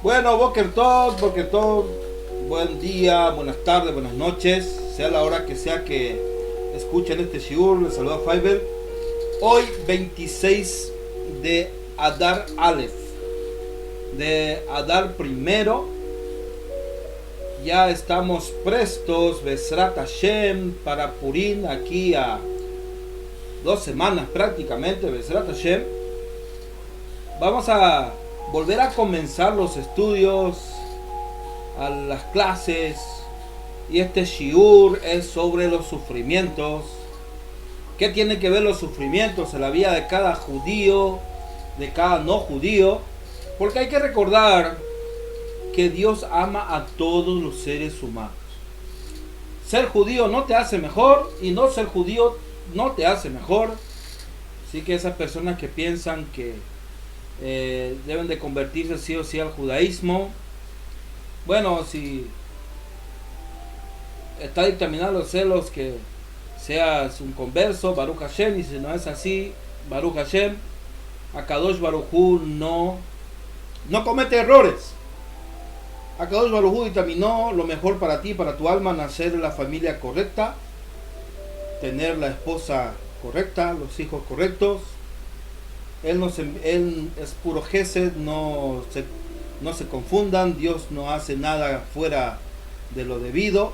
Bueno, Boker Tov, buen día, buenas tardes, buenas noches, sea la hora que sea que escuchen este shiur. Les saluda Fiverr. Hoy 26 de Adar Aleph, de Adar primero, ya estamos prestos, Besrat Hashem, para Purim, aquí a 2 semanas prácticamente, Besrat Hashem. Vamos a volver a comenzar los estudios, a las clases, y este shiur es sobre los sufrimientos. ¿Qué tienen que ver los sufrimientos en la vida de cada judío, de cada no judío? Porque hay que recordar que Dios ama a todos los seres humanos. Ser judío no te hace mejor, y no ser judío no te hace mejor. Así que esas personas que piensan que deben de convertirse sí o sí al judaísmo, bueno, si está dictaminado los celos que seas un converso, Baruch Hashem, y si no es así, Baruch Hashem, Akadosh Baruj Hu no comete errores. Akadosh Baruj Hu dictaminó lo mejor para ti, para tu alma: nacer en la familia correcta, tener la esposa correcta, los hijos correctos. Él es puro gesed, no se confundan. Dios no hace nada fuera de lo debido.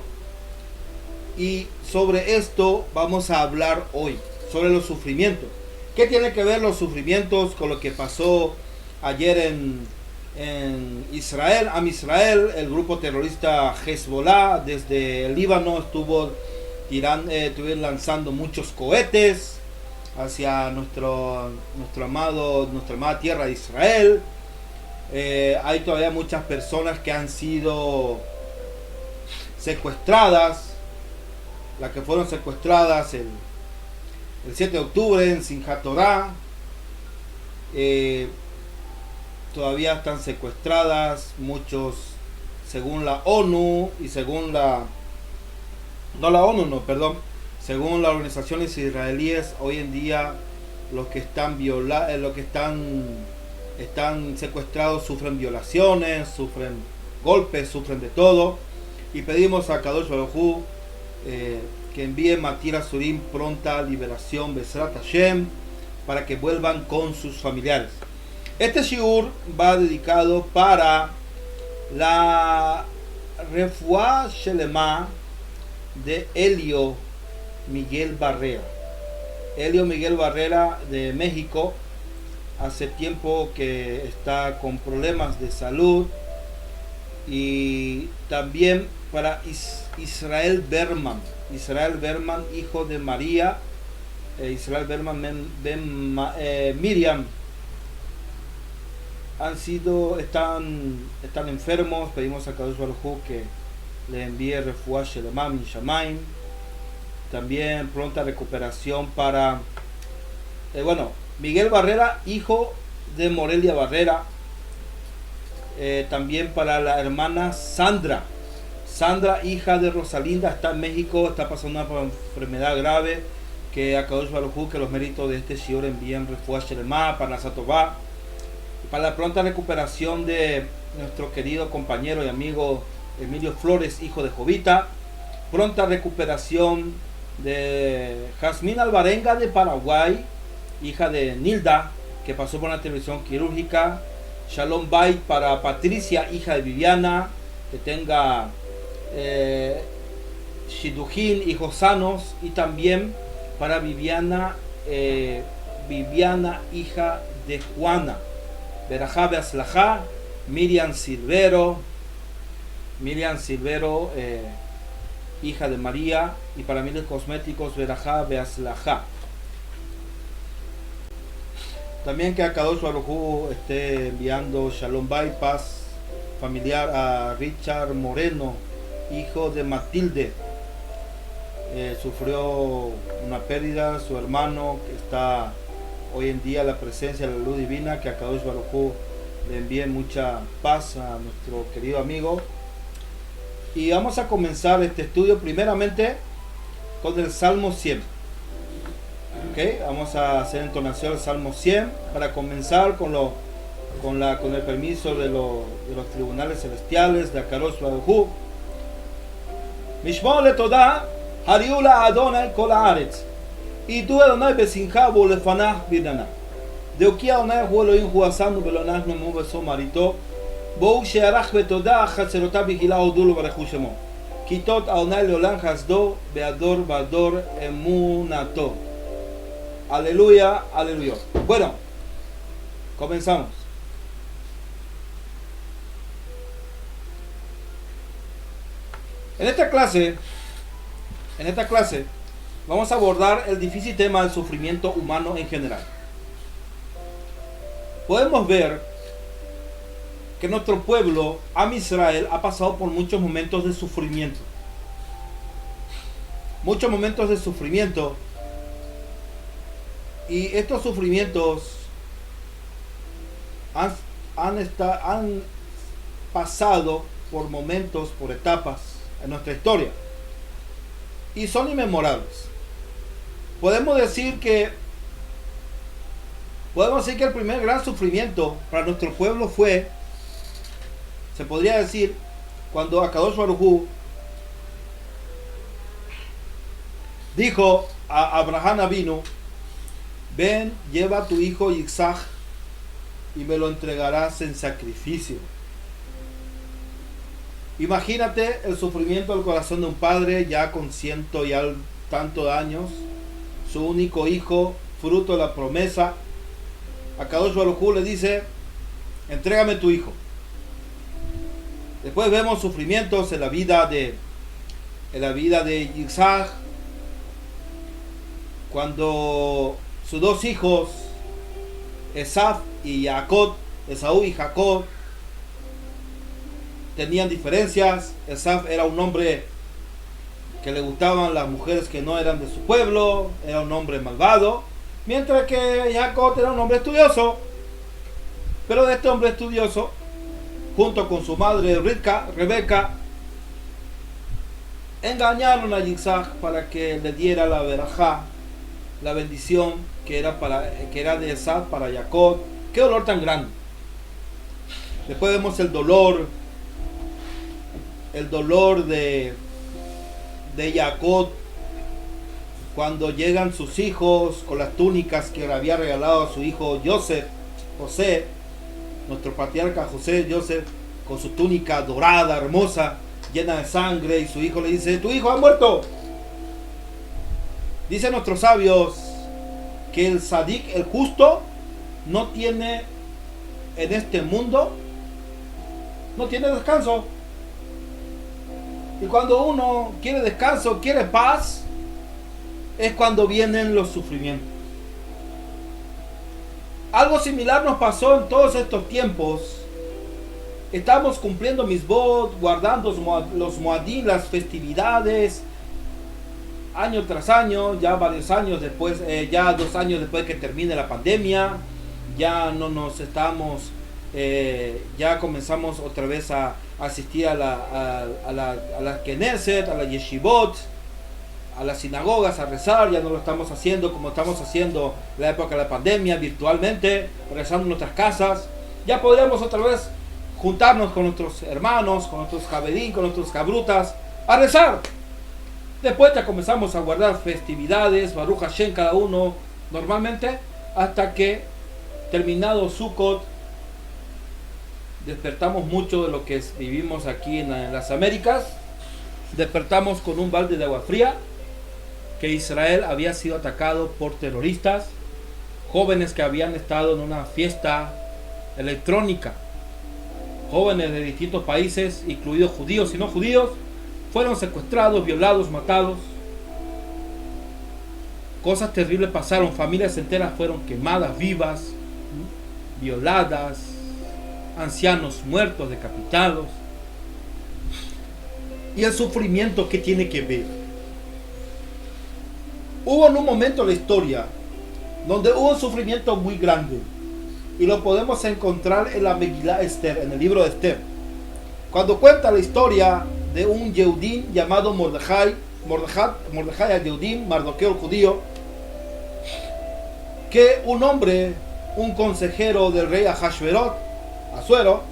Y sobre esto vamos a hablar hoy, sobre los sufrimientos. ¿Qué tiene que ver los sufrimientos con lo que pasó ayer en Israel? Am Israel, el grupo terrorista Hezbollah desde el Líbano estuvieron lanzando muchos cohetes hacia nuestra amada tierra de Israel. Hay todavía muchas personas que han sido secuestradas. Las que fueron secuestradas el 7 de octubre en Simchat Torah, todavía están secuestradas. Muchos, según la ONU y según según las organizaciones israelíes, hoy en día los que están están secuestrados sufren violaciones, sufren golpes, sufren de todo. Y pedimos a Kadosh Baruj Hu que envíe Matir Asurim pronta liberación, Besrat Hashem, para que vuelvan con sus familiares. Este shiur va dedicado para la Refuá Shelema de Elio Miguel Barrera. Elio Miguel Barrera de México, hace tiempo que está con problemas de salud. Y también para Israel Berman, hijo de María, Israel Berman Miriam, están enfermos. Pedimos a Kadosh Baruj Hu que le envíe refuá shelema min shamayim. También pronta recuperación para Miguel Barrera, hijo de Morelia Barrera. También para la hermana Sandra, hija de Rosalinda, está en México, está pasando una enfermedad grave. Que a Kadosh Baruj Hu, que los méritos de este shiur envíen refuá shelema para Satová, para la pronta recuperación de nuestro querido compañero y amigo Emilio Flores, hijo de Jovita. Pronta recuperación de Jazmín Alvarenga de Paraguay, hija de Nilda, que pasó por una intervención quirúrgica. Shalom Bait para Patricia, hija de Viviana, que tenga Shidujin, hijos sanos. Y también para Viviana, hija de Juana. Berajá Beaslajá. Miriam Silvero, hija de María. Y para Miles Cosméticos, Berajá Beaslajá. También que a Kadosh Baruj Hu esté enviando Shalom Bay, paz familiar a Richard Moreno, hijo de Matilde. Sufrió una pérdida, su hermano, que está hoy en día en la presencia de la luz divina. Que a Kadosh Baruj Hu le envíe mucha paz a nuestro querido amigo. Y vamos a comenzar este estudio primeramente con el Salmo 100. Okay, vamos a hacer entonación del Salmo 100 para comenzar con lo con el permiso de los tribunales celestiales de Akadosh Baruj Hu. Mishmor letodah hariu la'Adonai kol haaretz idu Adonai besimcha u'lefanah b'nana דאוקי אדוני הוא אלוהים הוא עשנו ולא אנחנו מו בסום מריתו בואו שערך בתודה חצרותיו בקהילה הודו לו וברכו שמו כיתות אדוני לעולם חסדו בדור בדור אמונתו. Aleluya, aleluya. Bueno, comenzamos. En esta clase vamos a abordar el difícil tema del sufrimiento humano en general. Podemos ver que nuestro pueblo, Am Israel, ha pasado por muchos momentos de sufrimiento. Muchos momentos de sufrimiento. Y estos sufrimientos han pasado por momentos, por etapas en nuestra historia. Y son inmemorables. Podemos decir que el primer gran sufrimiento para nuestro pueblo fue, se podría decir, cuando Akadosh Baruj Hu dijo a Abraham Avinu: ven, lleva a tu hijo Isaac y me lo entregarás en sacrificio. Imagínate el sufrimiento del corazón de un padre ya con ciento y tantos años, su único hijo, fruto de la promesa. Akadosh Baruj Hu le dice: entrégame tu hijo. Después vemos sufrimientos en la vida de Isaac, cuando sus dos hijos, Esaú y Jacob, tenían diferencias. Esaú era un hombre que le gustaban las mujeres que no eran de su pueblo, era un hombre malvado, mientras que Jacob era un hombre estudioso. Pero de este hombre estudioso, junto con su madre Rebeca, engañaron a Isaac para que le diera la verajá, la bendición que era de Esaú para Jacob. Qué dolor tan grande. Después vemos el dolor de Jacob cuando llegan sus hijos con las túnicas que le había regalado a su hijo José, nuestro patriarca José, con su túnica dorada, hermosa, llena de sangre, y su hijo le dice: tu hijo ha muerto. Dicen nuestros sabios que el sadik, el justo, no tiene en este mundo, no tiene descanso. Y cuando uno quiere descanso, quiere paz, es cuando vienen los sufrimientos. Algo similar nos pasó en todos estos tiempos. Estamos cumpliendo Mitzvot, guardando los Moadim, las festividades, año tras año, ya varios años después, ya 2 años después que termine la pandemia, ya no nos estamos, ya comenzamos otra vez a asistir a la Knesset, a la Yeshivot, a las sinagogas, a rezar. Ya no lo estamos haciendo como estamos haciendo en la época de la pandemia, virtualmente, rezando en nuestras casas. Ya podríamos otra vez juntarnos con nuestros hermanos, con nuestros javedín, con nuestros cabrutas, a rezar. Después ya comenzamos a guardar festividades, Baruch Hashem, cada uno normalmente, hasta que, terminado Sukkot, despertamos mucho de lo que vivimos aquí en las Américas. Despertamos con un balde de agua fría, que Israel había sido atacado por terroristas, jóvenes que habían estado en una fiesta electrónica, jóvenes de distintos países, incluidos judíos y no judíos, fueron secuestrados, violados, matados. Cosas terribles pasaron, familias enteras fueron quemadas vivas, violadas, ancianos muertos, decapitados. Y el sufrimiento, ¿qué tiene que ver? Hubo en un momento en la historia donde hubo un sufrimiento muy grande, y lo podemos encontrar en la Megilá Esther, en el libro de Esther, cuando cuenta la historia de un Yehudim llamado Mordejai al Yehudim, Mardoqueo el judío, que un hombre un consejero del rey Ahasverot, Asuero,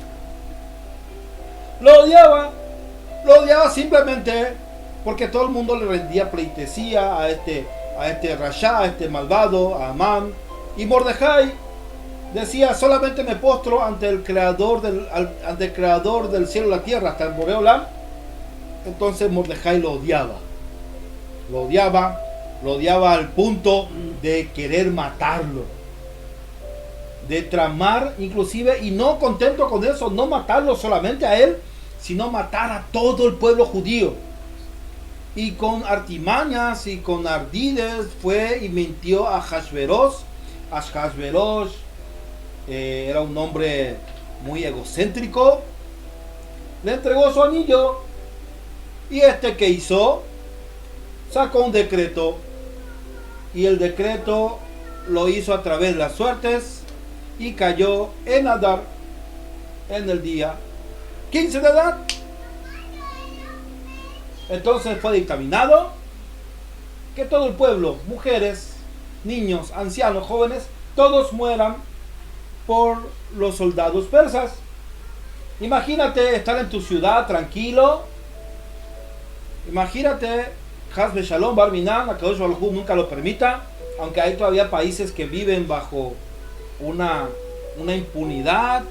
lo odiaba simplemente porque todo el mundo le rendía pleitesía a este Rasha, a este malvado, a Amán. Y Mordejai decía: solamente me postro ante el creador del cielo y la tierra, hasta el Boreolam. Entonces Mordejai lo odiaba al punto de querer matarlo, de tramar inclusive, y no contento con eso, no matarlo solamente a él, sino matar a todo el pueblo judío. Y con artimañas y con ardides fue y mintió a Ahasveros. Ahasveros era un hombre muy egocéntrico. Le entregó su anillo, y ¿qué hizo? Sacó un decreto, y el decreto lo hizo a través de las suertes, y cayó en Adar, en el día 15 de Adar. Entonces fue dictaminado que todo el pueblo, mujeres, niños, ancianos, jóvenes, todos mueran por los soldados persas. Imagínate estar en tu ciudad tranquilo. Imagínate, Hasbe Shalom Bar Minan, Akadosh Baruj Hu nunca lo permita, aunque hay todavía países que viven bajo una impunidad,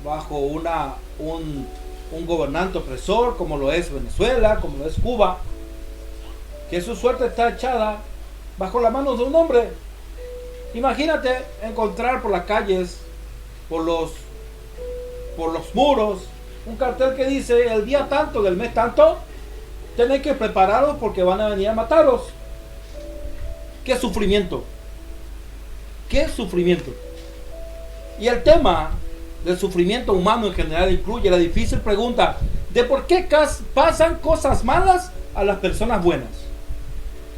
bajo un gobernante opresor, como lo es Venezuela, como lo es Cuba, que su suerte está echada bajo las manos de un hombre. Imagínate encontrar por las calles, por los muros, un cartel que dice: el día tanto del mes tanto, tenéis que prepararos porque van a venir a mataros. ¡Qué sufrimiento! ¡Qué sufrimiento! Y el tema del sufrimiento humano en general incluye la difícil pregunta de por qué pasan cosas malas a las personas buenas.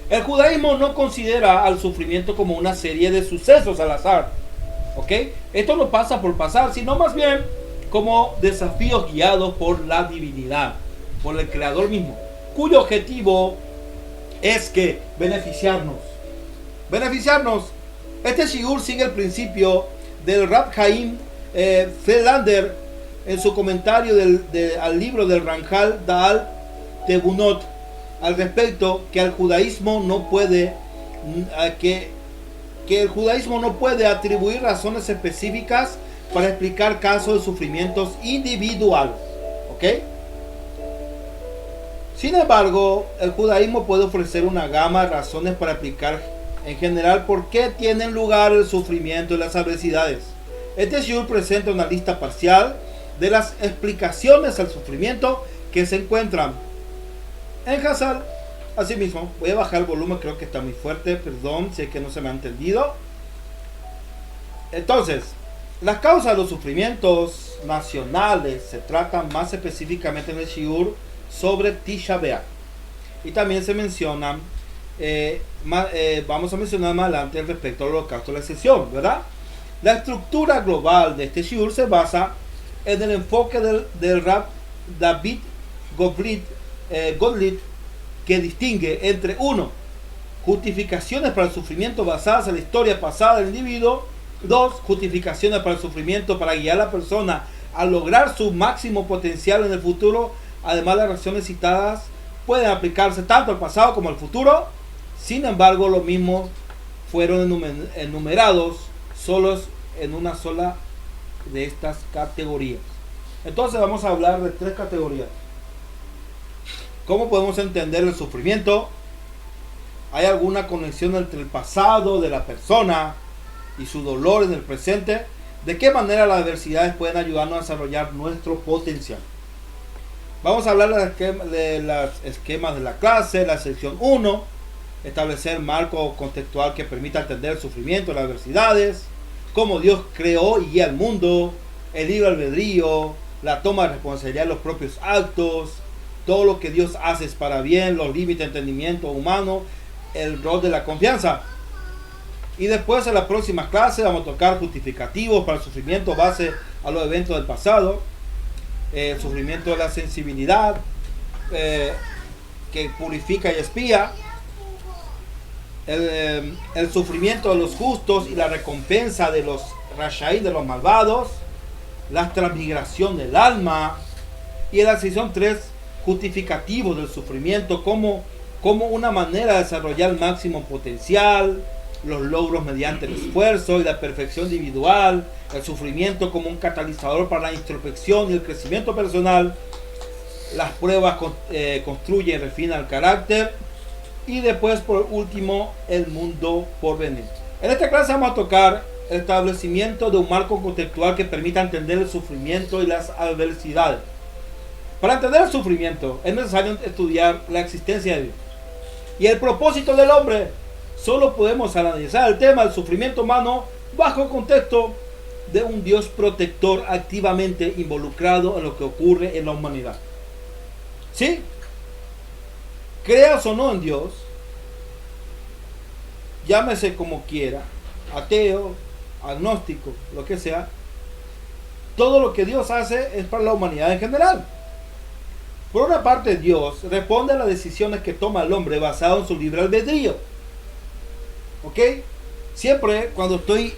El judaísmo no considera al sufrimiento como una serie de sucesos al azar, ¿ok? Esto no pasa por pasar, sino más bien como desafíos guiados por la divinidad, por el creador mismo, cuyo objetivo es que beneficiarnos. Este shiur sigue el principio del Rab Chaim Friedlander en su comentario al libro del Ranjal Da'al Tebunot al respecto, que el judaísmo no puede atribuir razones específicas para explicar casos de sufrimientos individuales, ¿ok? Sin embargo, el judaísmo puede ofrecer una gama de razones para explicar en general por qué tienen lugar el sufrimiento y las adversidades. Este shiur presenta una lista parcial de las explicaciones al sufrimiento que se encuentran en Hazal. Asimismo, voy a bajar el volumen, creo que está muy fuerte, perdón si es que no se me ha entendido. Entonces, las causas de los sufrimientos nacionales se tratan más específicamente en el shiur sobre Tisha B'Av, y también se mencionan vamos a mencionar más adelante respecto al holocausto de la excepción, ¿verdad? La estructura global de este shiur se basa en el enfoque del Rab David Gottlieb, que distingue entre 1. Justificaciones para el sufrimiento basadas en la historia pasada del individuo. 2. Justificaciones para el sufrimiento para guiar a la persona a lograr su máximo potencial en el futuro. Además, las razones citadas pueden aplicarse tanto al pasado como al futuro. Sin embargo, los mismos fueron enumerados solos en una sola de estas categorías. Entonces vamos a hablar de 3 categorías. ¿Cómo podemos entender el sufrimiento? ¿Hay alguna conexión entre el pasado de la persona y su dolor en el presente? ¿De qué manera las adversidades pueden ayudarnos a desarrollar nuestro potencial? Vamos a hablar de los esquemas de la clase, la sección 1, establecer marco contextual que permita entender el sufrimiento, las adversidades, cómo Dios creó y guía el mundo, el libre albedrío, la toma de responsabilidad de los propios actos, todo lo que Dios hace es para bien, los límites de entendimiento humano, el rol de la confianza. Y después en la próxima clase vamos a tocar justificativos para el sufrimiento base a los eventos del pasado, el sufrimiento de la sensibilidad que purifica y expía, el sufrimiento de los justos y la recompensa de los rashaí, de los malvados, la transmigración del alma, y en la sección 3, justificativo del sufrimiento como una manera de desarrollar el máximo potencial, los logros mediante el esfuerzo y la perfección individual, el sufrimiento como un catalizador para la introspección y el crecimiento personal, las pruebas construyen y refinan el carácter, y después por último el mundo por venir. En esta clase vamos a tocar el establecimiento de un marco conceptual que permita entender el sufrimiento y las adversidades. Para entender el sufrimiento es necesario estudiar la existencia de Dios y el propósito del hombre. Solo podemos analizar el tema del sufrimiento humano bajo el contexto de un Dios protector activamente involucrado en lo que ocurre en la humanidad. ¿Sí? Creas o no en Dios, llámese como quiera, ateo, agnóstico, lo que sea, todo lo que Dios hace es para la humanidad en general. Por una parte, Dios responde a las decisiones que toma el hombre basado en su libre albedrío. ¿Ok? Siempre cuando estoy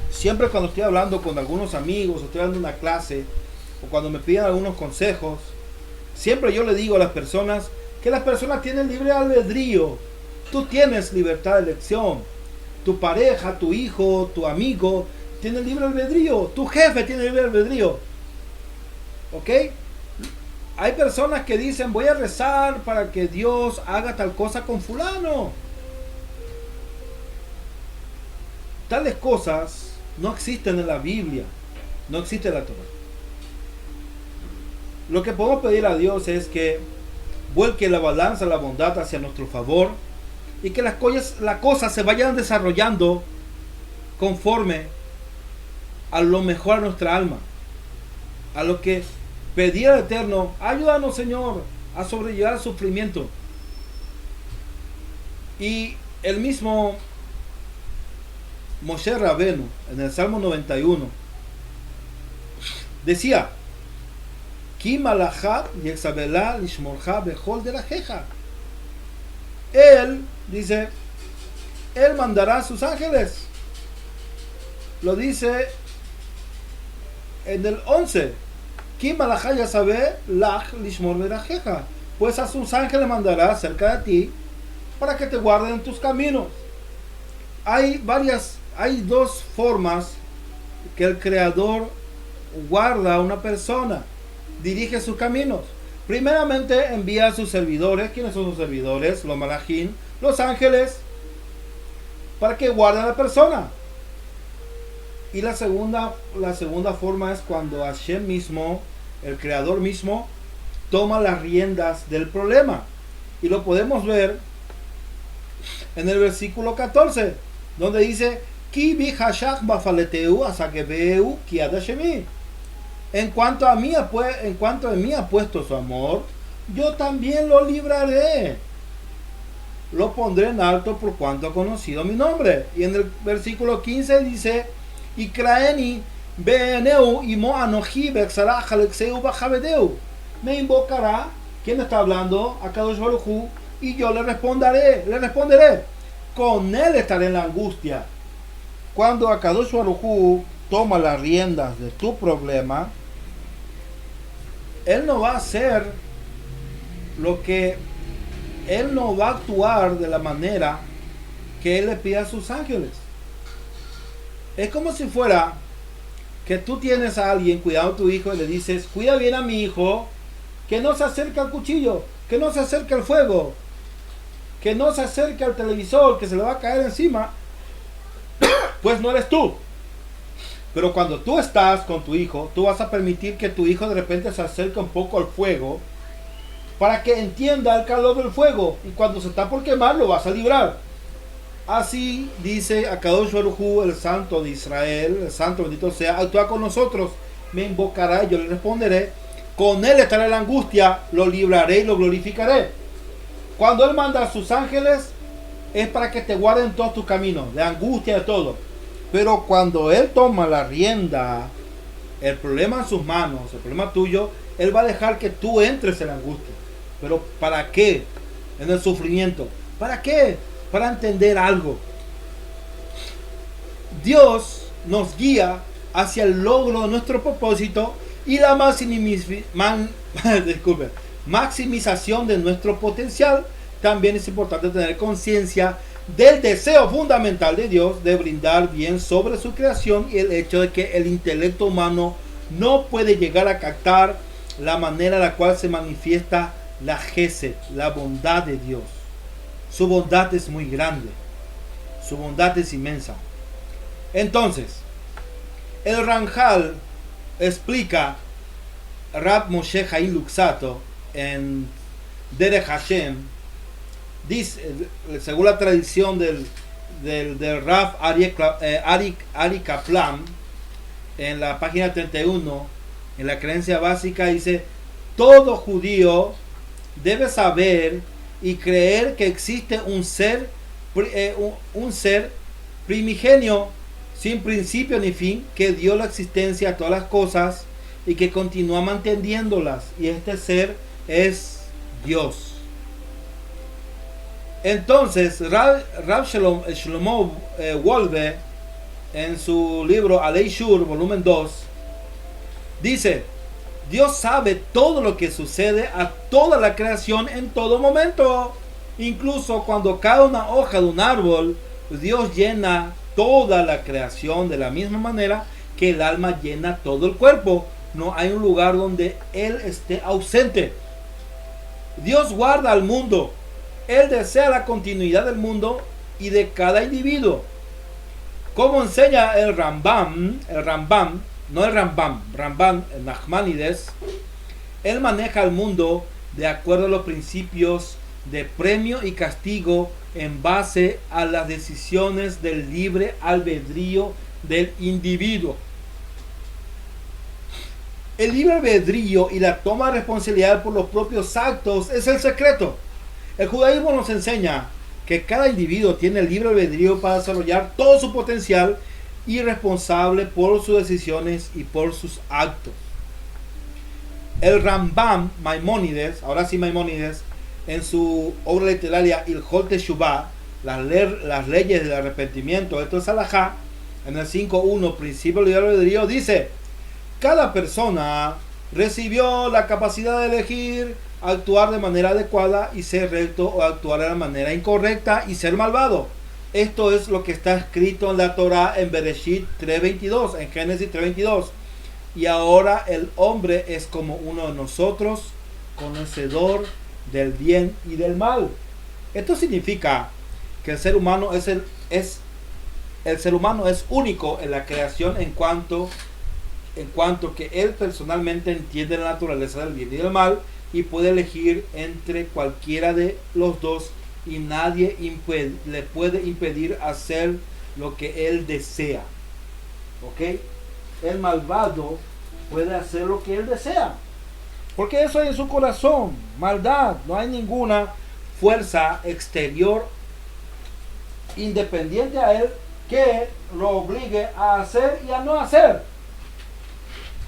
hablando con algunos amigos, o estoy dando una clase, o cuando me piden algunos consejos, siempre yo le digo a las personas que las personas tienen libre albedrío. Tú tienes libertad de elección. Tu pareja, tu hijo, tu amigo tiene libre albedrío. Tu jefe tiene libre albedrío. ¿Ok? Hay personas que dicen, voy a rezar para que Dios haga tal cosa con fulano. Tales cosas no existen en la Biblia, no existe en la Torah. Lo que podemos pedir a Dios es que vuelque la balanza, la bondad hacia nuestro favor, y que las cosas se vayan desarrollando conforme a lo mejor a nuestra alma, a lo que pedir al Eterno. Ayúdanos, Señor, a sobrellevar el sufrimiento. Y el mismo Moshe Rabenu en el Salmo 91 decía: Ki malachá yexabelá lishmorja bechol derajeja. Él dice, Él mandará a sus ángeles. Lo dice en el 11. Ki malachá yasabé lach lishmor berajeja. Pues a sus ángeles mandará cerca de ti para que te guarden en tus caminos. Hay dos formas que el Creador guarda a una persona, dirige sus caminos. Primeramente envía a sus servidores. ¿Quiénes son sus servidores? Los malachim, los ángeles, para que guarden a la persona. Y la segunda forma es cuando Hashem mismo, el Creador mismo, toma las riendas del problema. Y lo podemos ver en el versículo 14, donde dice: Ki bi hashach bafaleteu asakebeu ki adashemi. En cuanto en mí ha puesto su amor, yo también lo libraré. Lo pondré en alto por cuanto ha conocido mi nombre. Y en el versículo 15 dice: Ikraeni beeneu imo anoji bexarah alexeu bajabedeu. Me invocará. ¿Quién está hablando? Akadosh Baruj Hu. Y yo le responderé. Con él estaré en la angustia. Cuando Akadosh Baruj Hu toma las riendas de tu problema, Él no va a hacer Él no va a actuar de la manera que Él le pide a sus ángeles. Es como si fuera que tú tienes a alguien cuidando a tu hijo y le dices: cuida bien a mi hijo, que no se acerque al cuchillo, que no se acerque al fuego, que no se acerque al televisor, que se le va a caer encima. Pues no eres tú. Pero cuando tú estás con tu hijo, tú vas a permitir que tu hijo de repente se acerque un poco al fuego para que entienda el calor del fuego, y cuando se está por quemar lo vas a librar. Así dice Akadosh Baruj Hu, el Santo de Israel, el Santo bendito sea, actúa con nosotros. Me invocará y yo le responderé. Con él estará en la angustia, lo libraré y lo glorificaré. Cuando Él manda a sus ángeles, es para que te guarden todos tus caminos, de angustia, de todo. Pero cuando Él toma la rienda, el problema en sus manos, el problema tuyo, Él va a dejar que tú entres en la angustia. ¿Pero para qué? En el sufrimiento. ¿Para qué? Para entender algo. Dios nos guía hacia el logro de nuestro propósito y la maximización de nuestro potencial. También es importante tener conciencia del deseo fundamental de Dios de brindar bien sobre su creación y el hecho de que el intelecto humano no puede llegar a captar la manera en la cual se manifiesta la Gesed, la bondad de Dios. Su bondad es muy grande, su bondad es inmensa. Entonces, el Ramjal explica, Rab Moshe Chaim Luxato en Derech Hashem, dice, según la tradición del Rav Ari Kaplan, en la página 31, en la creencia básica, dice: todo judío debe saber y creer que existe un ser primigenio, sin principio ni fin, que dio la existencia a todas las cosas y que continúa manteniéndolas, y este ser es Dios. Entonces Rav Shlomo Wolbe, en su libro Alei Shur, volumen 2, dice: Dios sabe todo lo que sucede a toda la creación en todo momento. Incluso cuando cae una hoja de un árbol, Dios llena toda la creación de la misma manera que el alma llena todo el cuerpo. No hay un lugar donde Él esté ausente. Dios guarda al mundo. Él desea la continuidad del mundo y de cada individuo. Como enseña el Rambam, Nachmanides, él maneja el mundo de acuerdo a los principios de premio y castigo en base a las decisiones del libre albedrío del individuo. El libre albedrío y la toma de responsabilidad por los propios actos es el secreto. El judaísmo nos enseña que cada individuo tiene el libre albedrío para desarrollar todo su potencial y responsable por sus decisiones y por sus actos. El Rambam Maimónides, ahora sí Maimónides, en su obra literaria Ilhot Teshuvah, las leyes del arrepentimiento, esto es halajá, en el 5.1, principio del libre albedrío, dice: cada persona recibió la capacidad de elegir actuar de manera adecuada y ser recto, o actuar de la manera incorrecta y ser malvado. Esto es lo que está escrito en la Torah en Bereshit 3.22, en Génesis 3.22. Y ahora el hombre es como uno de nosotros, conocedor del bien y del mal. Esto significa que el ser humano es único en la creación en cuanto que él personalmente entiende la naturaleza del bien y del mal y puede elegir entre cualquiera de los dos, y nadie le puede impedir hacer lo que él desea. ¿Ok? El malvado puede hacer lo que él desea, porque eso hay en su corazón, maldad. No hay ninguna fuerza exterior independiente a él que lo obligue a hacer y a no hacer.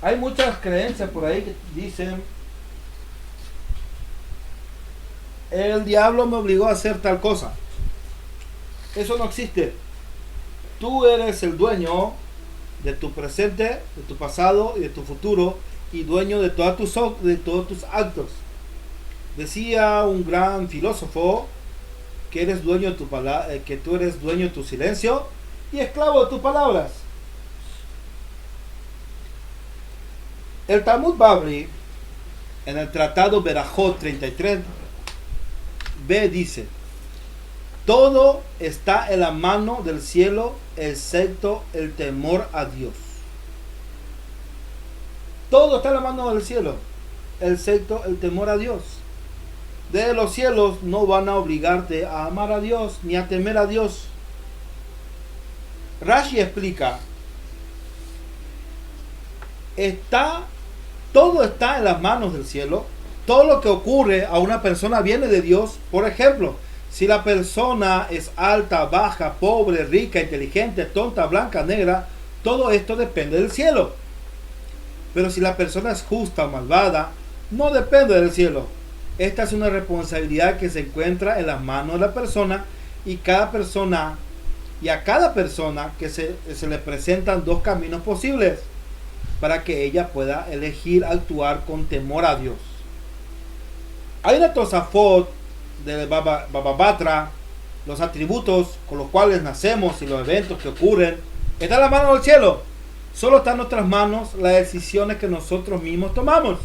Hay muchas creencias por ahí que dicen: el diablo me obligó a hacer tal cosa. Eso no existe. Tú eres el dueño de tu presente, de tu pasado y de tu futuro, y dueño de todos tus actos. Decía un gran filósofo que eres dueño de que tú eres dueño de tu silencio y esclavo de tus palabras. El Talmud Bavli, en el tratado Berajot 33b, dice: todo está en la mano del cielo excepto el temor a Dios. Todo está en la mano del cielo excepto el temor a Dios. De los cielos no van a obligarte a amar a Dios ni a temer a Dios. Rashi explica: todo está en las manos del cielo. Todo lo que ocurre a una persona viene de Dios. Por ejemplo, si la persona es alta, baja, pobre, rica, inteligente, tonta, blanca, negra, todo esto depende del cielo. Pero si la persona es justa o malvada, no depende del cielo. Esta es una responsabilidad que se encuentra en las manos de la persona, y cada persona Y a cada persona que se le presentan dos caminos posibles para que ella pueda elegir actuar con temor a Dios. Hay una Tosafot de Baba Batra, los atributos con los cuales nacemos y los eventos que ocurren, está en la mano del cielo. Solo está en nuestras manos las decisiones que nosotros mismos tomamos.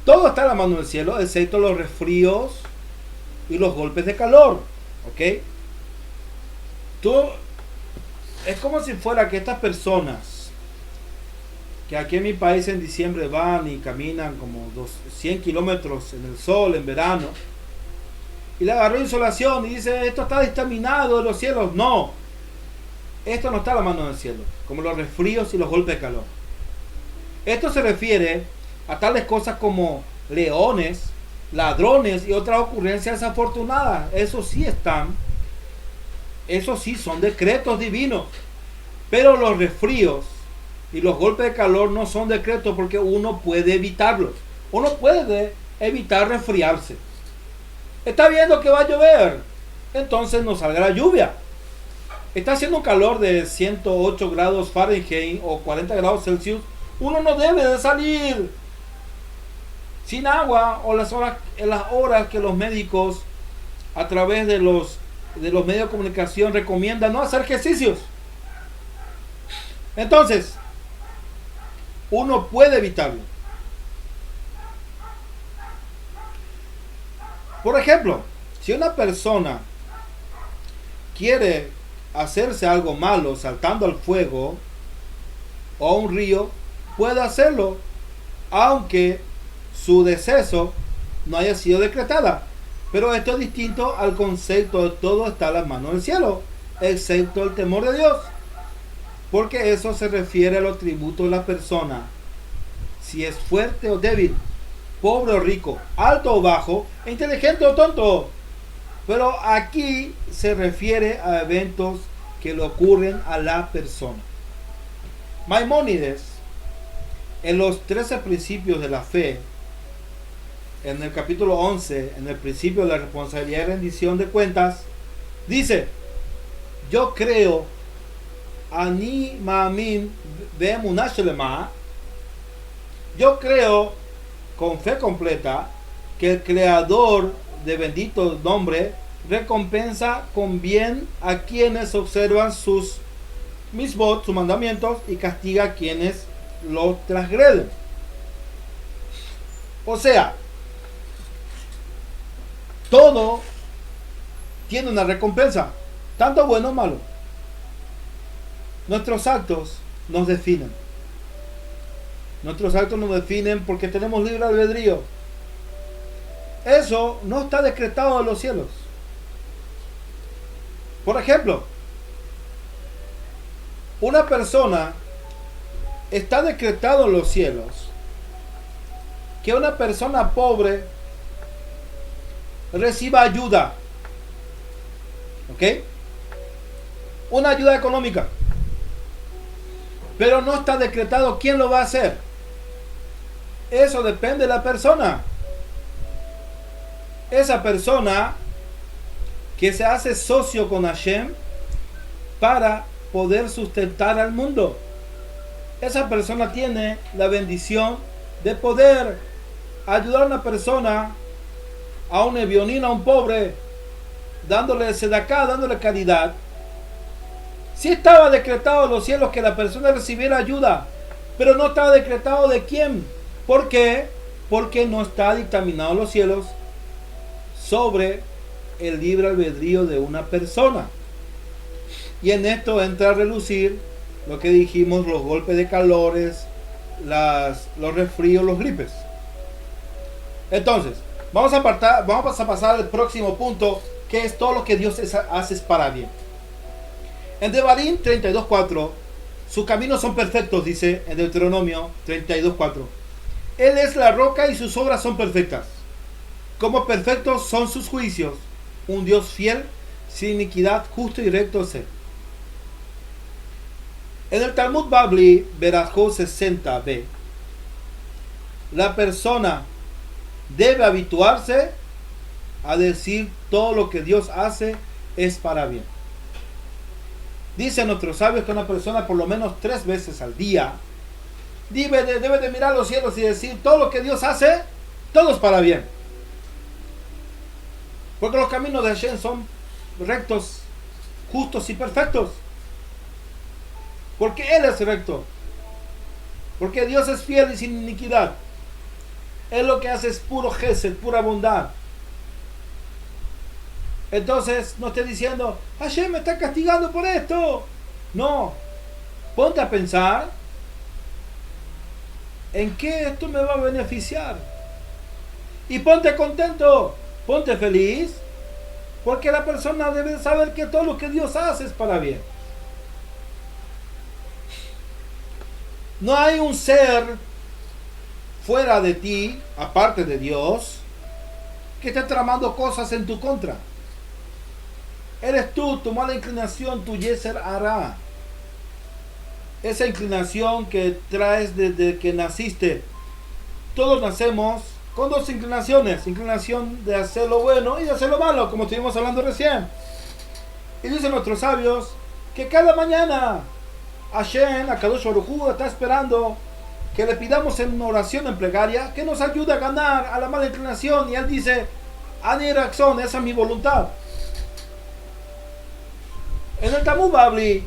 Todo está en la mano del cielo, excepto los resfríos y los golpes de calor. ¿Ok? Es como si fuera que estas personas que aquí en mi país en diciembre van y caminan como 100 kilómetros en el sol en verano y le agarró insolación y dice esto está dictaminado de los cielos. No, esto no está a la mano del cielo, como los resfríos y los golpes de calor. Esto se refiere a tales cosas como leones, ladrones y otras ocurrencias desafortunadas. Eso sí son decretos divinos. Pero los resfríos y los golpes de calor no son decretos porque uno puede evitarlos. Uno puede evitar resfriarse. Está viendo que va a llover, entonces no salga la lluvia. Está haciendo un calor de 108 grados Fahrenheit o 40 grados Celsius. Uno no debe de salir sin agua o en las horas que los médicos a través de los medios de comunicación recomiendan no hacer ejercicios. Entonces, uno puede evitarlo. Por ejemplo, si una persona quiere hacerse algo malo saltando al fuego o a un río, puede hacerlo, aunque su deceso no haya sido decretada. Pero esto es distinto al concepto de todo está en las manos del cielo, excepto el temor de Dios. Porque eso se refiere a los atributos de la persona. Si es fuerte o débil, pobre o rico, alto o bajo, inteligente o tonto. Pero aquí se refiere a eventos que le ocurren a la persona. Maimónides, en los 13 principios de la fe, en el capítulo 11, en el principio de la responsabilidad y rendición de cuentas, dice: yo creo, ani ma'amin be'emunah shelema, yo creo con fe completa que el creador de bendito nombre recompensa con bien a quienes observan sus misbot, sus mandamientos, y castiga a quienes los transgreden. O sea, todo tiene una recompensa, tanto bueno o malo. Nuestros actos nos definen. Nuestros actos nos definen porque tenemos libre albedrío. Eso no está decretado en los cielos. Por ejemplo, una persona está decretado en los cielos que una persona pobre reciba ayuda. ¿Ok? Una ayuda económica. Pero no está decretado quién lo va a hacer. Eso depende de la persona. Esa persona que se hace socio con Hashem para poder sustentar al mundo. Esa persona tiene la bendición de poder ayudar a una persona, a un evionino, a un pobre, dándole sedaká, dándole caridad. Sí estaba decretado en los cielos que la persona recibiera ayuda, pero no estaba decretado de quién. ¿Por qué? Porque no está dictaminado en los cielos sobre el libre albedrío de una persona. Y en esto entra a relucir lo que dijimos, los golpes de calores, los resfríos, los gripes. Entonces, vamos a pasar al próximo punto, que es todo lo que Dios hace para bien. En Devarim 32:4, sus caminos son perfectos, dice en Deuteronomio 32:4. Él es la roca y sus obras son perfectas. Como perfectos son sus juicios. Un Dios fiel, sin iniquidad, justo y recto ser. En el Talmud Babli, Berajot 60b, la persona debe habituarse a decir todo lo que Dios hace es para bien. Dicen nuestros sabios que una persona por lo menos 3 veces al día debe de mirar los cielos y decir todo lo que Dios hace, todo es para bien. Porque los caminos de Hashem son rectos, justos y perfectos. Porque Él es recto. Porque Dios es fiel y sin iniquidad. Él lo que hace es puro gesed, pura bondad. Entonces no esté diciendo, Hashem me está castigando por esto. No. Ponte a pensar en qué esto me va a beneficiar. Y ponte contento, ponte feliz. Porque la persona debe saber que todo lo que Dios hace es para bien. No hay un ser fuera de ti, aparte de Dios, que esté tramando cosas en tu contra. Eres tú, tu mala inclinación, tu Yeser Hará. Esa inclinación que traes desde que naciste. Todos nacemos con 2 inclinaciones. Inclinación de hacer lo bueno y de hacer lo malo, como estuvimos hablando recién. Y dicen nuestros sabios que cada mañana Hashem, Akadosh Baruj Hu, está esperando que le pidamos en una oración, en plegaria, que nos ayude a ganar a la mala inclinación. Y él dice, Ani Raxon, esa es mi voluntad. En el Talmud Babli,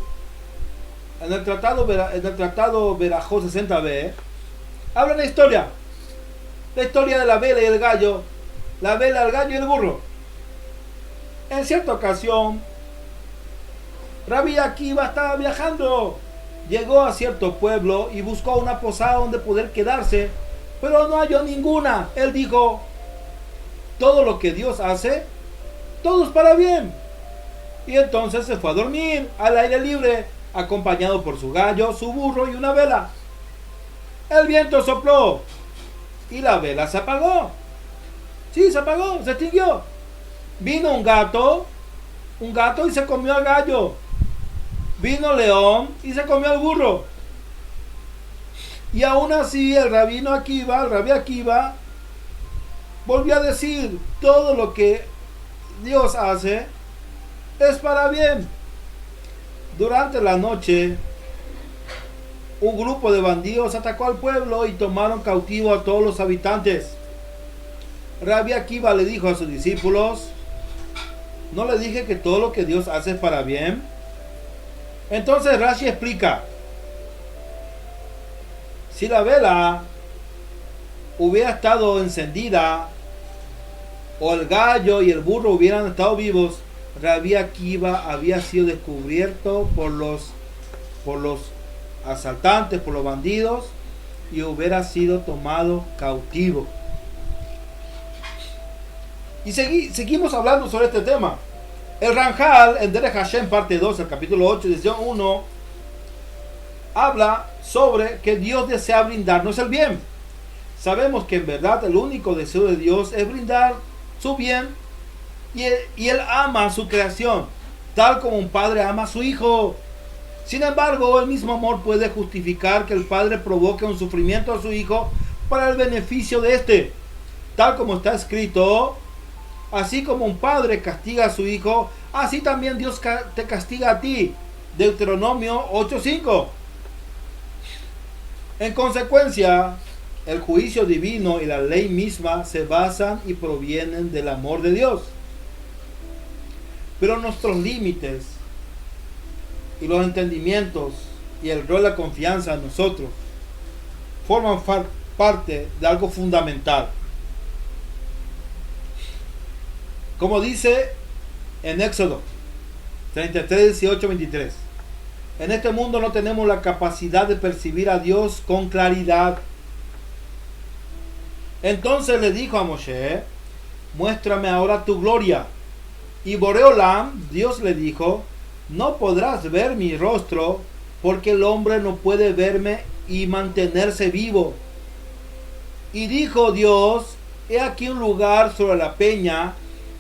en el tratado Berajot 60b, habla la historia de la vela y el gallo, la vela, el gallo y el burro. En cierta ocasión, Rabbi Akiva estaba viajando, llegó a cierto pueblo y buscó una posada donde poder quedarse, pero no halló ninguna. Él dijo, todo lo que Dios hace, todo es para bien. Y entonces se fue a dormir al aire libre, acompañado por su gallo, su burro y una vela. El viento sopló y la vela se apagó. Sí, se apagó, se extinguió. Vino un gato y se comió al gallo. Vino león y se comió al burro. Y aún así el Rabbi Akiva, volvió a decir, todo lo que Dios hace es para bien. Durante la noche, un grupo de bandidos atacó al pueblo y tomaron cautivo a todos los habitantes. Rabbi Akiva le dijo a sus discípulos, ¿no le dije que todo lo que Dios hace es para bien? Entonces Rashi explica, si la vela hubiera estado encendida o el gallo y el burro hubieran estado vivos, Rabbi Akiva había sido descubierto por los asaltantes, por los bandidos, y hubiera sido tomado cautivo. Y seguimos hablando sobre este tema. El Ranjal, en Derech Hashem, parte 2, el capítulo 8, edición 1, habla sobre que Dios desea brindarnos el bien. Sabemos que en verdad el único deseo de Dios es brindar su bien, y Él ama a su creación, tal como un padre ama a su hijo. Sin embargo, el mismo amor puede justificar que el padre provoque un sufrimiento a su hijo para el beneficio de éste, tal como está escrito, así como un padre castiga a su hijo, así también Dios te castiga a ti. Deuteronomio 8:5. En consecuencia, el juicio divino y la ley misma se basan y provienen del amor de Dios. Pero nuestros límites y los entendimientos y el rol de la confianza en nosotros forman parte de algo fundamental. Como dice en Éxodo 33, 18, 23. En este mundo no tenemos la capacidad de percibir a Dios con claridad. Entonces le dijo a Moshe, muéstrame ahora tu gloria. Y Boreolam, Dios le dijo, no podrás ver mi rostro, porque el hombre no puede verme y mantenerse vivo. Y dijo Dios, he aquí un lugar sobre la peña,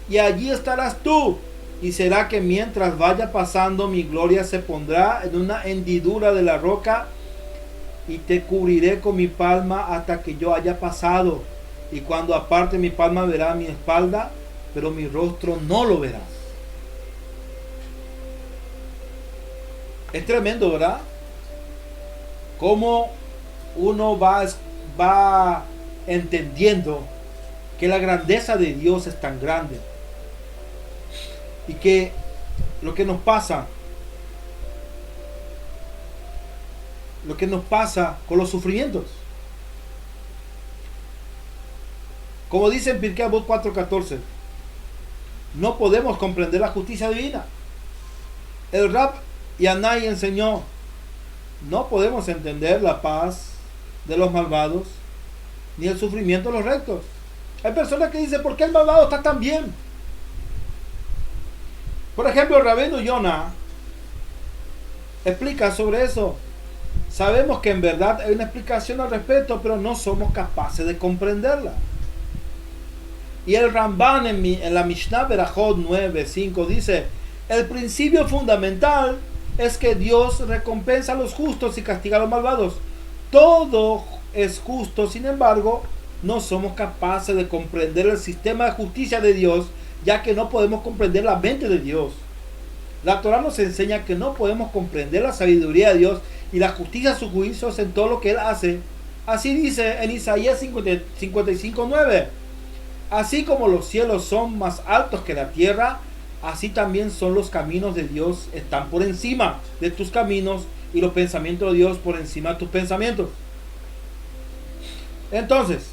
y allí estarás tú. Y será que mientras vaya pasando, mi gloria se pondrá en una hendidura de la roca, y te cubriré con mi palma hasta que yo haya pasado. Y cuando aparte mi palma verá mi espalda, pero mi rostro no lo verás. Es tremendo, ¿verdad? Cómo uno va entendiendo que la grandeza de Dios es tan grande y que lo que nos pasa con los sufrimientos, como dice en Pirkei Avot 4:14, no podemos comprender la justicia divina. El Rab Yanai enseñó: no podemos entender la paz de los malvados ni el sufrimiento de los rectos. Hay personas que dicen: ¿por qué el malvado está tan bien? Por ejemplo, el Rabino Yonah explica sobre eso. Sabemos que en verdad hay una explicación al respecto, pero no somos capaces de comprenderla. Y el Ramban en la Mishnah Berajot 9:5 dice: el principio fundamental es que Dios recompensa a los justos y castiga a los malvados. Todo es justo, sin embargo, no somos capaces de comprender el sistema de justicia de Dios, ya que no podemos comprender la mente de Dios. La Torah nos enseña que no podemos comprender la sabiduría de Dios y la justicia de sus juicios en todo lo que Él hace. Así dice en Isaías 55:9: así como los cielos son más altos que la tierra, así también son los caminos de Dios, están por encima de tus caminos, y los pensamientos de Dios por encima de tus pensamientos. Entonces,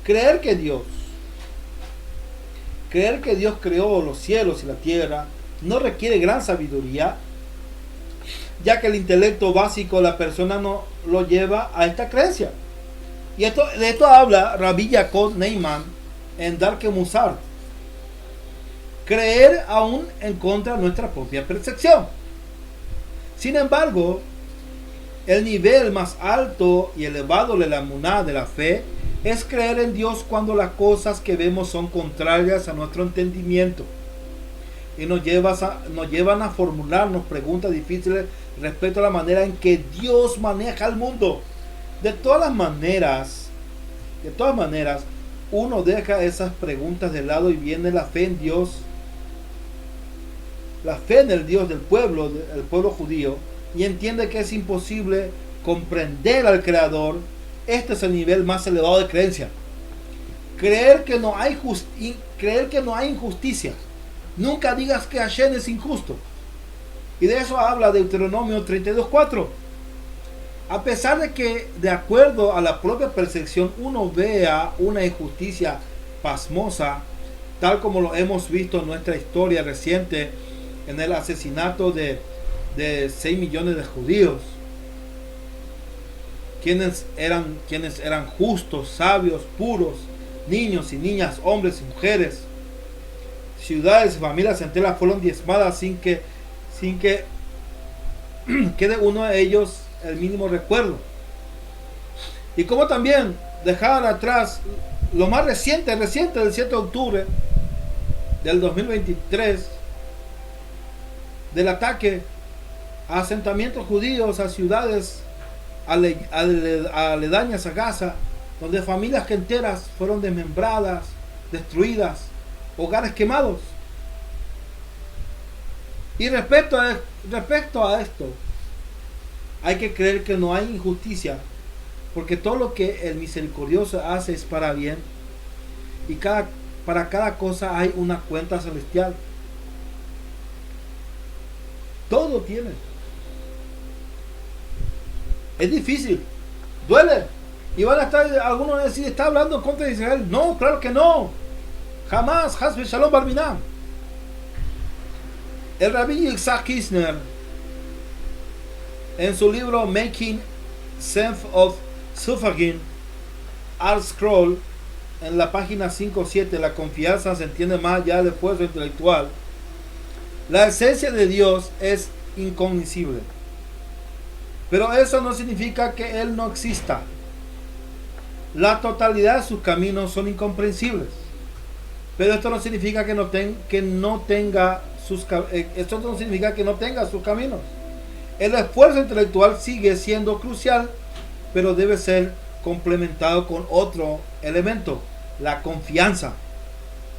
creer que Dios creó los cielos y la tierra no requiere gran sabiduría, ya que el intelecto básico de la persona no lo lleva a esta creencia. Y de esto habla Rabbi Yaakov Neiman en Darke Musar: creer aún en contra de nuestra propia percepción. Sin embargo, el nivel más alto y elevado de la emuná, de la fe, es creer en Dios cuando las cosas que vemos son contrarias a nuestro entendimiento y nos llevan a formularnos preguntas difíciles respecto a la manera en que Dios maneja el mundo. De todas maneras, uno deja esas preguntas de lado y viene la fe en Dios, la fe en el Dios del pueblo judío, y entiende que es imposible comprender al Creador. Este es el nivel más elevado de creencia. Creer que no hay injusticia. Nunca digas que Hashem es injusto. Y de eso habla Deuteronomio 32:4. A pesar de que, de acuerdo a la propia percepción, uno vea una injusticia pasmosa, tal como lo hemos visto en nuestra historia reciente, en el asesinato de 6 millones de judíos, quienes eran justos, sabios, puros, niños y niñas, hombres y mujeres. Ciudades y familias enteras fueron diezmadas sin que quede uno de ellos el mínimo recuerdo. Y como también dejaron atrás lo más reciente del 7 de octubre del 2023, del ataque a asentamientos judíos, a ciudades aledañas a Gaza, donde familias enteras fueron desmembradas, destruidas, hogares quemados. Y respecto a esto, hay que creer que no hay injusticia, porque todo lo que el misericordioso hace es para bien, y para cada cosa hay una cuenta celestial. Todo tiene. Es difícil, duele, y van a estar algunos decir: ¿está hablando en contra de Israel? No, claro que no, jamás. Hasbe Shalom Barminam. El Rabbi Isaac Kisner, en su libro Making Sense of Suffering, Art Scroll, en la página 5.7, la confianza se entiende más allá del esfuerzo intelectual. La esencia de Dios es incognoscible, pero eso no significa que Él no exista. La totalidad de sus caminos son incomprensibles, pero esto no significa que no tenga sus caminos. El esfuerzo intelectual sigue siendo crucial, pero debe ser complementado con otro elemento: la confianza.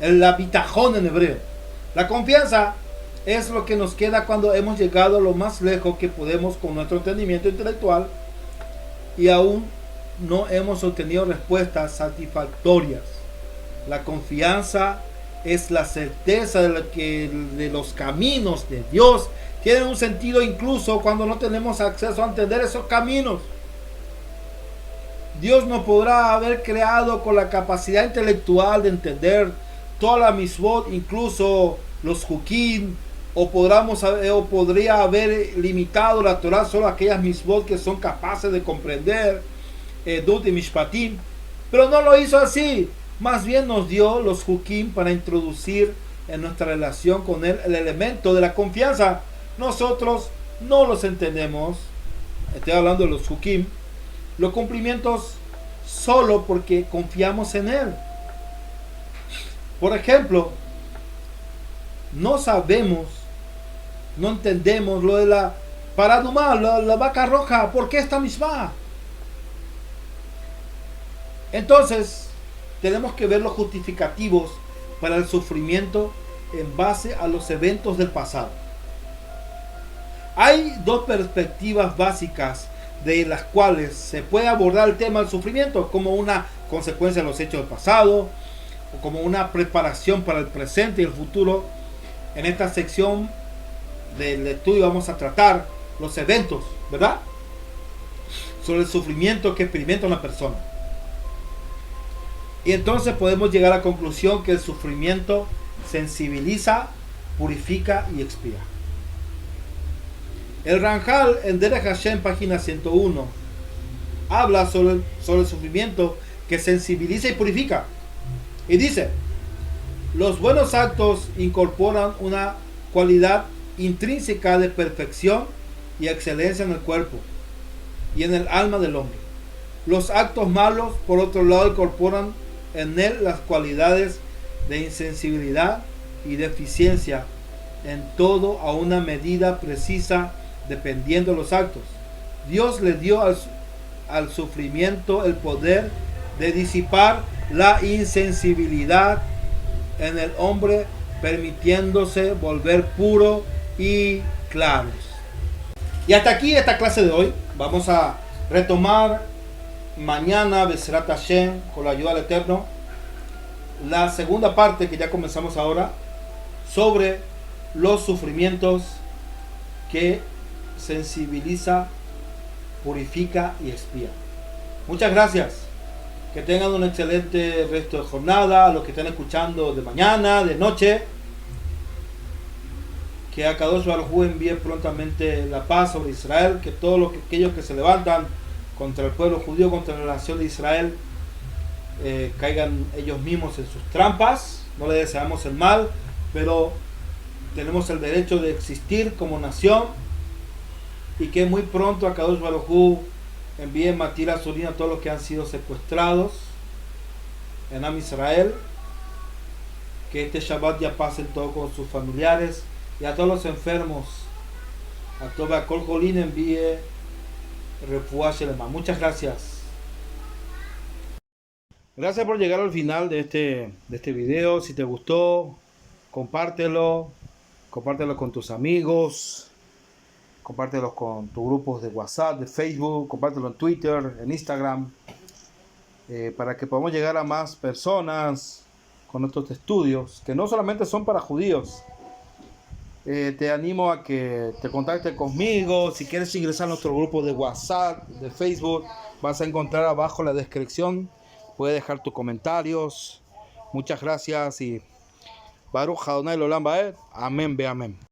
la bitajón en hebreo. La confianza es lo que nos queda cuando hemos llegado lo más lejos que podemos con nuestro entendimiento intelectual y aún no hemos obtenido respuestas satisfactorias. La confianza es la certeza de los caminos de Dios tienen un sentido incluso cuando no tenemos acceso a entender esos caminos. Dios nos podrá haber creado con la capacidad intelectual de entender toda la misbot, incluso los hukim, o podría haber limitado la Torah solo a aquellas misbot que son capaces de comprender Edut y Mishpatim, pero no lo hizo así. Más bien nos dio los hukim para introducir en nuestra relación con él el elemento de la confianza. Nosotros no los entendemos, estoy hablando de los hukim, los cumplimientos solo porque confiamos en él. Por ejemplo, no sabemos, no entendemos lo de la paradumá, la vaca roja. ¿Por qué esta misma? Entonces, tenemos que ver los justificativos para el sufrimiento en base a los eventos del pasado. Hay dos perspectivas básicas de las cuales se puede abordar el tema del sufrimiento como una consecuencia de los hechos del pasado o como una preparación para el presente y el futuro. En esta sección del estudio vamos a tratar los eventos, ¿verdad?, sobre el sufrimiento que experimenta una persona. Y entonces podemos llegar a la conclusión que el sufrimiento sensibiliza, purifica y expía. El Ranjal en Derech Hashem, página 101, habla sobre el sufrimiento que sensibiliza y purifica. Y dice: los buenos actos incorporan una cualidad intrínseca de perfección y excelencia en el cuerpo y en el alma del hombre. Los actos malos, por otro lado, incorporan en él las cualidades de insensibilidad y deficiencia en todo a una medida precisa dependiendo de los actos. Dios le dio al sufrimiento el poder de disipar la insensibilidad en el hombre, permitiéndose volver puro y claros. Y hasta aquí esta clase de hoy. Vamos a retomar mañana, Be'ezrat Hashem, con la ayuda del Eterno, la segunda parte que ya comenzamos ahora, sobre los sufrimientos que sensibiliza, purifica y expía. Muchas gracias. Que tengan un excelente resto de jornada. A los que estén escuchando de mañana, de noche, que Akadosh Baruj Hu envíe prontamente la paz sobre Israel. Que todos aquellos que se levantan contra el pueblo judío, contra la nación de Israel, caigan ellos mismos en sus trampas. No le deseamos el mal, pero tenemos el derecho de existir como nación, y que muy pronto Akadosh Baruj Hu envíe Matira Surina a todos los que han sido secuestrados en Am Israel. Que este Shabbat ya pasen todos con sus familiares, y a todos los enfermos, a toda Kol Jolín, envíe Refuá Shelema. Muchas gracias. Gracias por llegar al final de este video. Si te gustó, compártelo con tus amigos, compártelo con tus grupos de WhatsApp, de Facebook, compártelo en Twitter, en Instagram, para que podamos llegar a más personas con estos estudios, que no solamente son para judíos. Te animo a que te contactes conmigo. Si quieres ingresar a nuestro grupo de WhatsApp, de Facebook, vas a encontrar abajo la descripción. Puedes dejar tus comentarios. Muchas gracias y Baruch Adonai Olam Vaed. Amén, be amén.